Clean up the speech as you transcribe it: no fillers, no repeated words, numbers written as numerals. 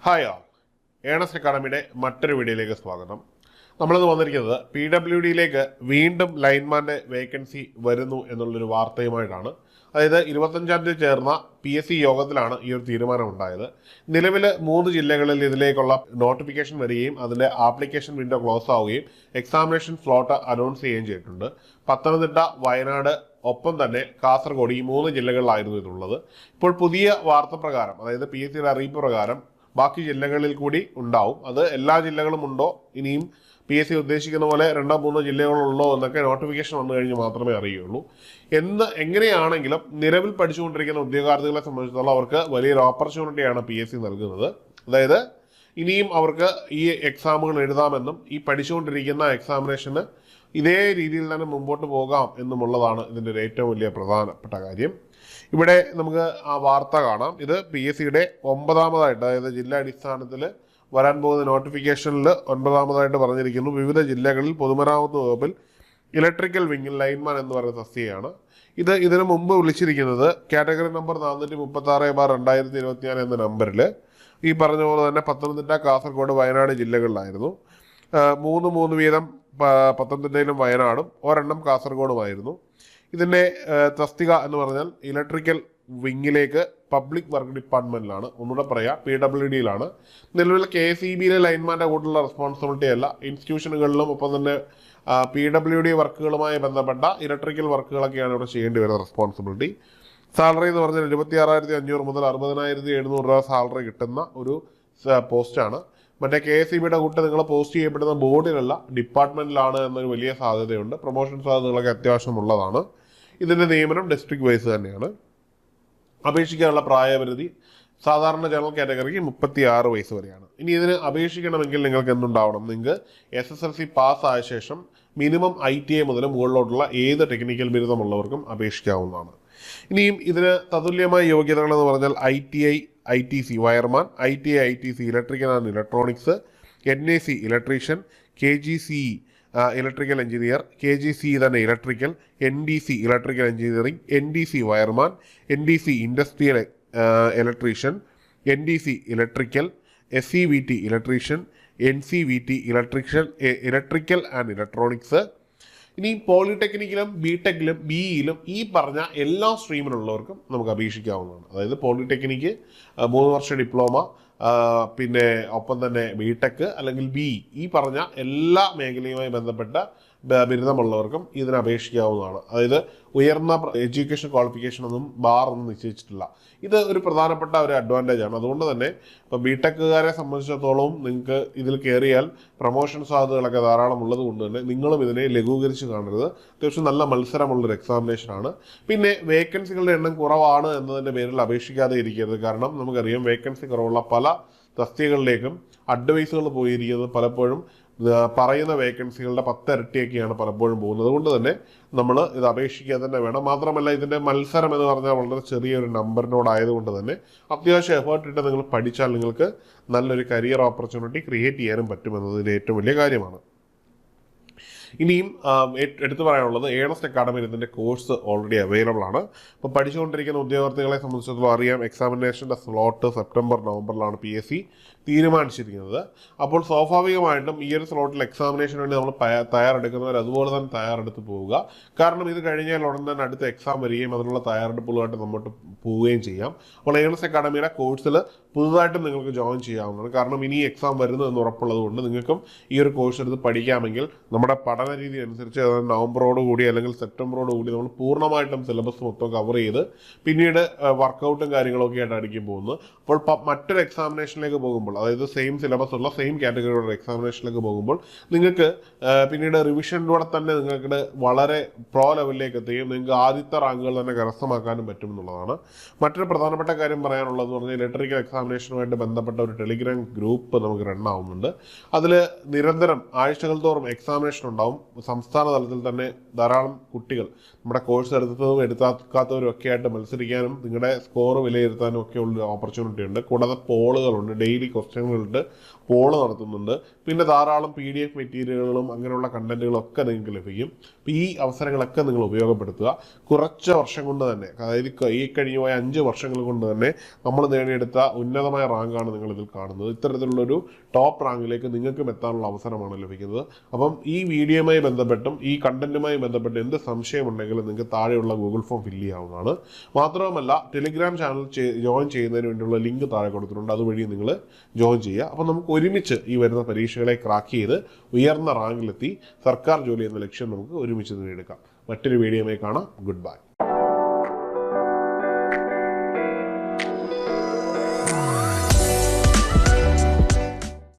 Hi ആൾ Ernest അക്കാഡമിയുടെ മറ്റൊരു വീഡിയോയിലേക്ക് സ്വാഗതം. നമ്മളിന്ന് വന്നിരിക്കുന്നത് PWDയിലേക്ക് വീണ്ടും ലൈൻമാൻ്റെ വേക്കൻസി വരുന്നു എന്നുള്ളൊരു വാർത്തയുമായിട്ടാണ്. അതായത് 25-ാം തീയതി ചേർന്ന PSC യോഗത്തിലാണ് ഈ ഒരു തീരുമാനം ഉണ്ടായത്. നിലവിൽ 3 ജില്ലകളിൽ ഇതിലേക്കുള്ള നോട്ടിഫിക്കേഷൻ വരികയും അതിൻ്റെ ആപ്ലിക്കേഷൻ വിൻഡോ ക്ലോസ് ആവുകയും എക്സാമിനേഷൻ സ്ലോട്ട് അനൗൺസ് ചെയ്യുകയും ചെയ്തിട്ടുണ്ട്. പത്തനംതിട്ട, വയനാട്, ഒപ്പം തന്നെ കാസർഗോഡ്, ഈ 3 ജില്ലകളിലായിരുന്നു ഇതുള്ളത്. ഇപ്പോൾ പുതിയ വാർത്ത പ്രകാരം, അതായത് PSCയുടെ അറിയിപ്പ് പ്രകാരം ബാക്കി ജില്ലകളിൽ കൂടി ഉണ്ടാവും. അത് എല്ലാ ജില്ലകളും ഉണ്ടോ, ഇനിയും PSC ഉദ്ദേശിക്കുന്ന പോലെ 2-3 ജില്ലകളുള്ളോ എന്നൊക്കെ നോട്ടിഫിക്കേഷൻ വന്നു കഴിഞ്ഞ് മാത്രമേ അറിയുള്ളൂ. എങ്ങനെയാണെങ്കിലും നിലവിൽ പഠിച്ചുകൊണ്ടിരിക്കുന്ന ഉദ്യോഗാർത്ഥികളെ സംബന്ധിച്ചിടത്തോളം അവർക്ക് വലിയൊരു ഓപ്പർച്യൂണിറ്റിയാണ് PSC നൽകുന്നത്. അതായത് ഇനിയും അവർക്ക് ഈ എക്സാമുകൾ എഴുതാമെന്നും ഈ പഠിച്ചുകൊണ്ടിരിക്കുന്ന എക്സാമിനേഷന് ഇതേ രീതിയിൽ തന്നെ മുമ്പോട്ട് പോകാം എന്നുമുള്ളതാണ് ഇതിൻ്റെ ഒരു ഏറ്റവും വലിയ പ്രധാനപ്പെട്ട കാര്യം. ഇവിടെ നമുക്ക് ആ വാർത്ത കാണാം. ഇത് PSCയുടെ 9ാമതായിട്ട്, അതായത് ജില്ലാടിസ്ഥാനത്തിൽ വരാൻ പോകുന്ന നോട്ടിഫിക്കേഷനിൽ 9ാമതായിട്ട് പറഞ്ഞിരിക്കുന്നു. വിവിധ ജില്ലകളിൽ പൊതുമരാമത്ത് വകുപ്പിൽ ഇലക്ട്രിക്കൽ വിങ്ങിൽ ലൈൻമാൻ എന്ന് പറയുന്ന തസ്തികയാണ്. ഇതിനു മുമ്പ് വിളിച്ചിരിക്കുന്നത് കാറ്റഗറി നമ്പർ 436/2024 എന്ന നമ്പറിൽ ഈ പറഞ്ഞ പോലെ തന്നെ പത്തനംതിട്ട, കാസർഗോഡ്, വയനാട് ജില്ലകളിലായിരുന്നു. 3 വീതം പത്തനംതിട്ടയിലും വയനാടും ഒരെണ്ണം കാസർഗോഡുമായിരുന്നു. ഇതിൻ്റെ തസ്തിക എന്ന് പറഞ്ഞാൽ ഇലക്ട്രിക്കൽ വിങ്ങിലേക്ക് പബ്ലിക് വർക്ക് ഡിപ്പാർട്ട്മെൻറ്റിലാണ്. ഒന്നുകൂടെ പറയാം, PWDയിലാണ്. നിലവിൽ KSEBയിലെ ലൈൻമാൻ്റെ കൂടുതലുള്ള റെസ്പോൺസിബിലിറ്റി അല്ല, ഇൻസ്റ്റിറ്റ്യൂഷനുകളിലും ഒപ്പം തന്നെ PWD വർക്കുകളുമായി ബന്ധപ്പെട്ട ഇലക്ട്രിക്കൽ വർക്കുകളൊക്കെയാണ് ഇവിടെ ചെയ്യേണ്ടി വരുന്ന റെസ്പോൺസിബിലിറ്റി. സാലറി എന്ന് പറഞ്ഞാൽ 26,500 മുതൽ 60,700 രൂപ സാലറി കിട്ടുന്ന ഒരു പോസ്റ്റാണ്. മറ്റേ KSEBയുടെ കൂട്ട് നിങ്ങൾ പോസ്റ്റ് ചെയ്യപ്പെടുന്ന ബോർഡിലല്ല, ഡിപ്പാർട്ട്മെൻറ്റിലാണ് എന്നൊരു വലിയ സാധ്യതയുണ്ട്. പ്രൊമോഷൻ സാധ്യതകളൊക്കെ അത്യാവശ്യമുള്ളതാണ്. ഇതിൻ്റെ നിയമനം ഡിസ്ട്രിക്ട് വൈസ് തന്നെയാണ്. അപേക്ഷിക്കാനുള്ള പ്രായപരിധി സാധാരണ ജനറൽ കാറ്റഗറിക്ക് 36 വയസ്സ് വരെയാണ്. ഇനി ഇതിന് അപേക്ഷിക്കണമെങ്കിൽ നിങ്ങൾക്ക് എന്തുണ്ടാവണം? നിങ്ങൾക്ക് SSLC പാസ്സായ ശേഷം മിനിമം ITI മുതൽ മുകളിലോട്ടുള്ള ഏത് ടെക്നിക്കൽ ബിരുദമുള്ളവർക്കും അപേക്ഷിക്കാവുന്നതാണ്. ഇനിയും ഇതിന് തതുല്യമായ യോഗ്യതകളെന്ന് പറഞ്ഞാൽ ITI ITC wireman, ITI ITC electrical and electronics, NAC electrician, KGCE electrical engineer, KGCE തന്നെ electrical, NDC electrical engineering, NDC wireman, NDC industrial electrician, NDC electrical, SCVT electrician, NCVT electrical and electronics. ഇനി പോളിടെക്നിക്കിലും BTechലും BEയിലും ഈ പറഞ്ഞ എല്ലാ സ്ട്രീമിലുള്ളവർക്കും നമുക്ക് അപേക്ഷിക്കാവുന്നതാണ്. അതായത് polytechnic 3 വർഷ diploma, പിന്നെ ഒപ്പം തന്നെ BTech അല്ലെങ്കിൽ BE, ഈ പറഞ്ഞ എല്ലാ മേഖലയുമായി ബന്ധപ്പെട്ട ബിരുദമുള്ളവർക്കും ഇതിന് അപേക്ഷിക്കാവുന്നതാണ്. അതായത് ഉയർന്ന എഡ്യൂക്കേഷൻ ക്വാളിഫിക്കേഷൻ ഒന്നും ഒന്നും നിശ്ചയിച്ചിട്ടില്ല. ഇത് ഒരു പ്രധാനപ്പെട്ട ഒരു അഡ്വാൻറ്റേജ് ആണ്. അതുകൊണ്ട് തന്നെ ഇപ്പോൾ BTechകാരെ സംബന്ധിച്ചിടത്തോളം നിങ്ങൾക്ക് ഇതിൽ കയറിയാൽ പ്രൊമോഷൻ സാധ്യതകളൊക്കെ ധാരാളം ഉള്ളത് കൊണ്ട് തന്നെ നിങ്ങളും ഇതിനെ ലഘൂകരിച്ച് കാണരുത്. അത്യാവശ്യം നല്ല മത്സരമുള്ളൊരു എക്സാമിനേഷനാണ്. പിന്നെ വേക്കൻസികളുടെ എണ്ണം കുറവാണ് എന്നതിൻ്റെ പേരിൽ അപേക്ഷിക്കാതെ ഇരിക്കരുത്. കാരണം നമുക്കറിയാം വേക്കൻസി കുറവുള്ള പല തസ്തികകളിലേക്കും അഡ്വൈസുകൾ പോയിരിക്കുന്നത് പലപ്പോഴും പറയുന്ന വേക്കൻസികളുടെ 10 ഇരട്ടിയൊക്കെയാണ് പലപ്പോഴും പോകുന്നത്. അതുകൊണ്ട് തന്നെ നമ്മൾ ഇത് അപേക്ഷിക്കാൻ തന്നെ വേണം. മാത്രമല്ല ഇതിൻ്റെ മത്സരം എന്ന് പറഞ്ഞാൽ വളരെ ചെറിയൊരു നമ്പറിനോടായതുകൊണ്ട് തന്നെ അത്യാവശ്യം എഫേർട്ട് ഇട്ട് നിങ്ങൾ പഠിച്ചാൽ നിങ്ങൾക്ക് നല്ലൊരു കരിയർ ഓപ്പർച്യൂണിറ്റി ക്രിയേറ്റ് ചെയ്യാനും പറ്റുമെന്നതിന് ഏറ്റവും വലിയ കാര്യമാണ്. ഇനിയും എടുത്തു പറയാനുള്ളത്, ഏണസ്റ്റ് അക്കാഡമിയിൽ ഇതിൻ്റെ കോഴ്സ് ഓൾറെഡി അവൈലബിൾ ആണ്. അപ്പോൾ പഠിച്ചുകൊണ്ടിരിക്കുന്ന ഉദ്യോഗാർത്ഥികളെ സംബന്ധിച്ചിടത്തോളം അറിയാം, എക്സാമിനേഷൻ്റെ സ്ലോട്ട് സെപ്റ്റംബർ, നവംബറിലാണ് PSC തീരുമാനിച്ചിരിക്കുന്നത്. അപ്പോൾ സ്വാഭാവികമായിട്ടും ഈ ഒരു സ്ലോട്ടിൽ എക്സാമിനേഷന് വേണ്ടി നമ്മൾ തയ്യാറെടുക്കുന്നവർ അതുപോലെ തന്നെ തയ്യാറെടുത്ത് പോവുക. കാരണം ഇത് കഴിഞ്ഞാൽ ഉടൻ തന്നെ അടുത്ത എക്സാം വരികയും അതിനുള്ള തയ്യാറെടുപ്പുകളായിട്ട് മുമ്പോട്ട് പോവുകയും ചെയ്യാം. അപ്പോൾ ഏണസ്റ്റ് അക്കാഡമിയുടെ കോഴ്സിൽ പുതുതായിട്ടും നിങ്ങൾക്ക് ജോയിൻ ചെയ്യാവുന്നതാണ്. കാരണം ഇനി എക്സാം വരുന്നു എന്ന് ഉറപ്പുള്ളത് കൊണ്ട് നിങ്ങൾക്കും ഈ ഒരു കോഴ്സ് എടുത്ത് പഠിക്കാമെങ്കിൽ നമ്മുടെ പഠന രീതി അനുസരിച്ച് അതായത് നവംബറോട് കൂടി അല്ലെങ്കിൽ സെപ്റ്റംബറോട് കൂടി നമ്മൾ പൂർണ്ണമായിട്ടും സിലബസ് മൊത്തം കവർ ചെയ്ത് പിന്നീട് വർക്കൗട്ടും കാര്യങ്ങളൊക്കെ ആയിട്ട് അടിക്കും പോകുന്നു. അപ്പോൾ മറ്റൊരു എക്സാമിനേഷനിലേക്ക് പോകുമ്പോൾ, അതായത് സെയിം സിലബസ് ഉള്ള സെയിം കാറ്റഗറിയുടെ എക്സാമിനേഷനിലേക്ക് പോകുമ്പോൾ നിങ്ങൾക്ക് പിന്നീട് റിവിഷനിലൂടെ തന്നെ നിങ്ങൾക്ക് വളരെ പ്രോ ലെവലിലേക്ക് എത്തുകയും നിങ്ങൾക്ക് ആദ്യത്തെ റാങ്കുകൾ തന്നെ കരസ്ഥമാക്കാനും പറ്റുമെന്നുള്ളതാണ്. മറ്റൊരു പ്രധാനപ്പെട്ട കാര്യം പറയാനുള്ളത് പറഞ്ഞാൽ ഇലക്ട്രിക്കൽ എക്സാമിനേഷനുമായിട്ട് ബന്ധപ്പെട്ട ഒരു ടെലിഗ്രാം ഗ്രൂപ്പ് നമുക്ക് റൺ ആവുന്നുണ്ട്. അതിൽ നിരന്തരം ആഴ്ചകൾ തോറും എക്സാമിനേഷൻ ഉണ്ടാവും. ഉണ്ടാവും. സംസ്ഥാന തലത്തിൽ തന്നെ ധാരാളം കുട്ടികൾ നമ്മുടെ കോഴ്സ് എടുത്തതും എടുക്കാത്തവരും ഒക്കെ ആയിട്ട് മത്സരിക്കാനും നിങ്ങളുടെ സ്കോർ വിലയിരുത്താനും ഒക്കെ ഉള്ളൊരു ഓപ്പർച്യൂണിറ്റി ഉണ്ട്. കൂടാതെ പോളുകളുണ്ട്, ഡെയിലി ക്വസ്റ്റ്യനുകളുണ്ട്, പോള് നടത്തുന്നുണ്ട്. പിന്നെ ധാരാളം PDF മെറ്റീരിയലുകളും അങ്ങനെയുള്ള കണ്ടന്റുകളും ഒക്കെ നിങ്ങൾക്ക് ലഭിക്കും. അപ്പോൾ ഈ അവസരങ്ങളൊക്കെ നിങ്ങൾ ഉപയോഗപ്പെടുത്തുക. കുറച്ച് വർഷം കൊണ്ട് തന്നെ, അതായത് ഈ കഴിഞ്ഞു പോയ 5 വർഷങ്ങൾ കൊണ്ട് തന്നെ നമ്മൾ നേടിയെടുത്ത ഉന്നതമായ റാങ്കാണ് നിങ്ങളിതിൽ കാണുന്നത്. ഇത്തരത്തിലുള്ളൊരു ടോപ്പ് റാങ്കിലേക്ക് നിങ്ങൾക്കും എത്താനുള്ള അവസരമാണ് ലഭിക്കുന്നത്. അപ്പം ഈ വീഡിയോയുമായി ബന്ധപ്പെട്ടും ഈ കണ്ടന്റുമായി ബന്ധപ്പെട്ട് എന്ത് സംശയമുണ്ടെങ്കിലും നിങ്ങൾക്ക് താഴെയുള്ള ഗൂഗിൾ ഫോം ഫില്ല് ചെയ്യാവുന്നതാണ്. മാത്രവുമല്ല, ടെലിഗ്രാം ചാനൽ ജോയിൻ ചെയ്യുന്നതിന് വേണ്ടിയുള്ള ലിങ്ക് താഴെ കൊടുത്തിട്ടുണ്ട്. അതുവഴി നിങ്ങൾ ജോയിൻ ചെയ്യുക. അപ്പം നമുക്ക് ഒരുമിച്ച് ഈ വരുന്ന പരീക്ഷകളെ ക്രാക്ക് ചെയ്ത് ഉയർന്ന റാങ്കിലെത്തി സർക്കാർ ജോലി എന്ന ലക്ഷ്യം നമുക്ക് ഒരുമിച്ച് നേടിയെടുക്കാം. മറ്റൊരു വീഡിയോയുമായി കാണാം. Good bye.